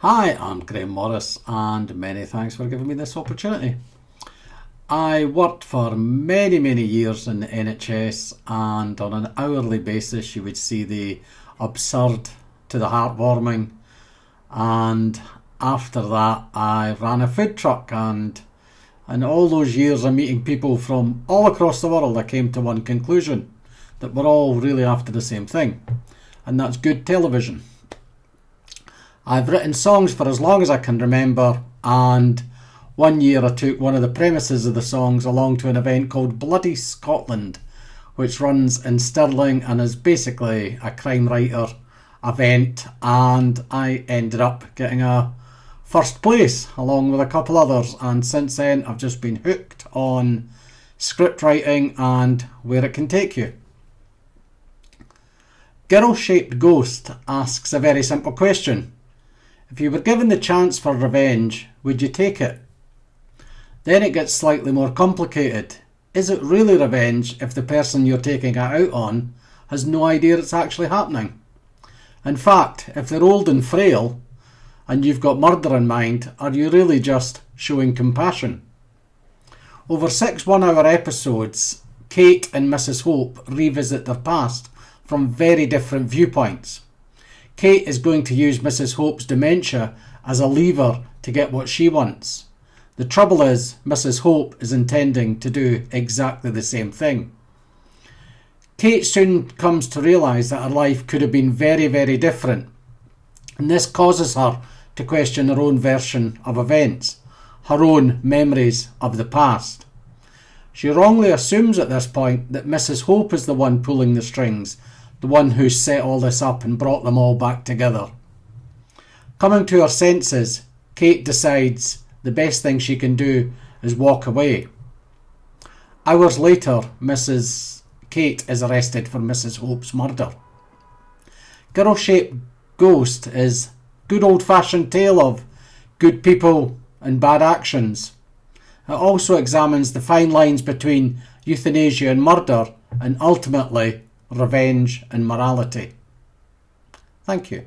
Hi, I'm Graeme Morrice and many thanks for giving me this opportunity. I worked for many years in the NHS, and on an hourly basis you would see the absurd to the heartwarming, and after that I ran a food truck, and in all those years of meeting people from all across the world I came to one conclusion, that we're all really after the same thing, and that's good television. I've written songs for as long as I can remember, and one year I took one of the premises of the songs along to an event called Bloody Scotland, which runs in Stirling and is basically a crime writer event, and I ended up getting a first place along with a couple others, and since then I've just been hooked on script writing and where it can take you. Girl-Shaped Ghost asks a very simple question. If you were given the chance for revenge, would you take it? Then it gets slightly more complicated. Is it really revenge if the person you're taking it out on has no idea it's actually happening? In fact, if they're old and frail and you've got murder in mind, are you really just showing compassion? Over 6 one-hour episodes, Kate and Mrs. Hope revisit their past from very different viewpoints. Kate is going to use Mrs. Hope's dementia as a lever to get what she wants. The trouble is, Mrs. Hope is intending to do exactly the same thing. Kate soon comes to realise that her life could have been very different, and this causes her to question her own version of events, her own memories of the past. She wrongly assumes at this point that Mrs. Hope is the one pulling the strings, the one who set all this up and brought them all back together. Coming to her senses, Kate decides the best thing she can do is walk away. Hours later, Mrs. Kate is arrested for Mrs. Hope's murder. Girl-Shaped Ghost is good old-fashioned tale of good people and bad actions. It also examines the fine lines between euthanasia and murder, and ultimately revenge and morality. Thank you.